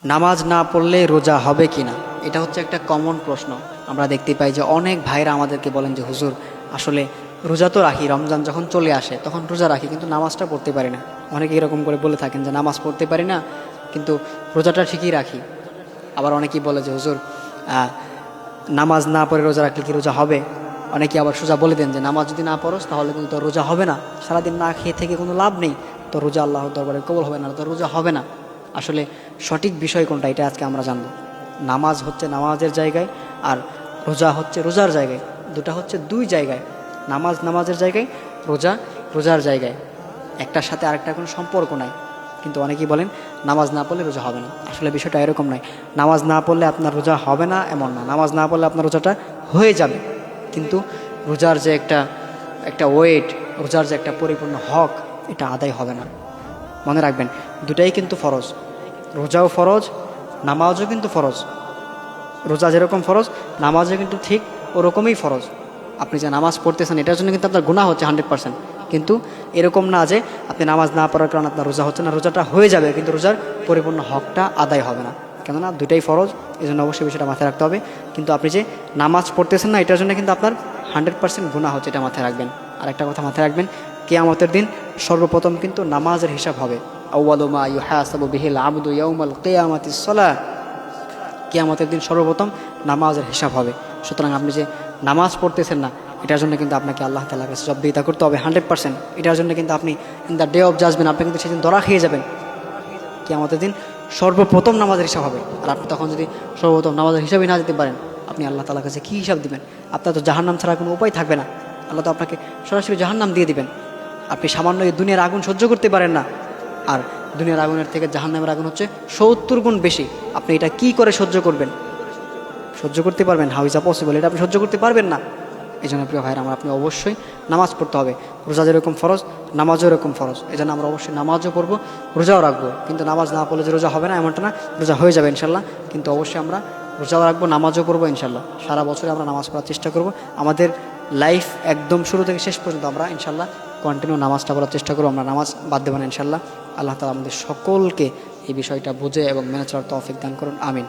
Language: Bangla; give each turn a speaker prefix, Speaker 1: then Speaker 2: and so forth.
Speaker 1: নামাজ না পড়লে রোজা হবে কি না, এটা হচ্ছে একটা কমন প্রশ্ন। আমরা দেখতে পাই যে অনেক ভাইরা আমাদেরকে বলেন যে হুজুর আসলে রোজা তো রাখি, রমজান যখন চলে আসে তখন রোজা রাখি, কিন্তু নামাজটা পড়তে পারি না। অনেকে এরকম করে বলে থাকেন যে নামাজ পড়তে পারি না কিন্তু রোজাটা ঠিকই রাখি। আবার অনেকেই বলে যে হুজুর নামাজ না পড়ে রোজা রাখলে কি রোজা হবে। অনেকে আবার সোজা বলে দেন যে নামাজ যদি না পড়োস তাহলে কিন্তু তোর রোজা হবে না, সারাদিন না খেয়ে থেকে কোনো লাভ নেই, তো রোজা আল্লাহর দরবারে কবুল হবে না, তো রোজা হবে না। আসলে সঠিক বিষয় কোনটা এটা আজকে আমরা জানবো। নামাজ হচ্ছে নামাজের জায়গায়, আর রোজা হচ্ছে রোজার জায়গায়। দুটা হচ্ছে দুই জায়গায়, নামাজ নামাজের জায়গায়, রোজা রোজার জায়গায়। একটার সাথে আরেকটার কোনো সম্পর্ক নাই। কিন্তু অনেকেই বলেন নামাজ না পড়লে রোজা হবে না। আসলে বিষয়টা এরকম নয়। নামাজ না পড়লে আপনার রোজা হবে না এমন না, নামাজ না পড়লে আপনার রোজাটা হয়ে যাবে। কিন্তু রোজার যে একটা একটা ওয়েট, রোজার যে একটা পরিপূর্ণ হক, এটা আদায় হবে না। মনে রাখবেন দুটাই কিন্তু ফরজ, রোজাও ফরজ, নামাজও কিন্তু ফরজ। রোজা যেরকম ফরজ, নামাজও কিন্তু ঠিক ওরকমই ফরজ। আপনি যে নামাজ পড়তেছেন এটার জন্য কিন্তু আপনার গুনাহ হচ্ছে 100%, কিন্তু এরকম না যে আপনি নামাজ না পড়ার কারণে আপনার রোজা হচ্ছে না, রোজাটা হয়ে যাবে কিন্তু রোজার পরিপূর্ণ হকটা আদায় হবে না। কেননা দুটাই ফরজ, এই জন্য অবশ্যই বিষয়টা মাথায় রাখতে হবে। কিন্তু আপনি যে নামাজ পড়তেছেন না এটার জন্য কিন্তু আপনার 100% গুনাহ হচ্ছে, এটা মাথায় রাখবেন। আর একটা কথা মাথায় রাখবেন, কিয়ামতের দিন সর্বপ্রথম কিন্তু নামাজের হিসাব হবে। আউয়ালু মা ইউহাসাবু বিহিল আবদু ইয়াউমাল কিয়ামাতিস সালাহ। কিয়ামতের দিন সর্বপ্রথম নামাজের হিসাব হবে। সুতরাং আপনি যে নামাজ পড়তেছেন না এটার জন্য কিন্তু আপনাকে আল্লাহ তাআলার কাছে জবাবদিহিতা করতে হবে 100%। এটার জন্য কিন্তু আপনি in the day of judgement আপনি কিন্তু সেদিন ধরা খেয়ে যাবেন। কিয়ামতের দিন সর্বপ্রথম নামাজের হিসাব হবে, আর আপনি তখন যদি সর্বপ্রথম নামাজের হিসাবে না যেতে পারেন, আপনি আল্লাহ তাআলার কাছে কী হিসাব দিবেন? আপনার তো জাহান্নাম ছাড়া কোনো উপায় থাকবে না। আল্লাহ তো আপনাকে সরাসরি জাহান্নাম দিয়ে দিবেন। আপনি সামান্য এই দুনিয়ার আগুন সহ্য করতে পারেন না, আর দুনিয়ার আগুনের থেকে জাহান্নামের আগুন হচ্ছে 70 গুণ বেশি। আপনি এটা কি করে সহ্য করবেন? সহ্য করতে পারবেন? How is possible? এটা আপনি সহ্য করতে পারবেন না। এই জন্য প্রিয় ভাইরা আমার, আপনি অবশ্যই নামাজ পড়তে হবে। রোজা যেরকম ফরজ, নামাজও এরকম ফরজ। এই জন্য আমরা অবশ্যই নামাজও পড়বো, রোজাও রাখবো। কিন্তু নামাজ না পড়লে যে রোজা হবে না এমনটা না, রোজা হয়ে যাবে ইনশাল্লাহ। কিন্তু অবশ্যই আমরা রোজাও রাখবো, নামাজও পড়বো ইনশাল্লাহ। সারা বছরে আমরা নামাজ পড়ার চেষ্টা করব। আমাদের লাইফ একদম শুরু থেকে শেষ পর্যন্ত আমরা ইনশাল্লাহ কন্টিনিউ নামাজটা পড়ার চেষ্টা করবো। আমরা নামাজ বাদ দেবো না ইনশাল্লাহ। আল্লাহ তাআলা আমাদের সকলকে এই বিষয়টা বুঝে এবং মেনে চলার তৌফিক দান করুন, আমিন।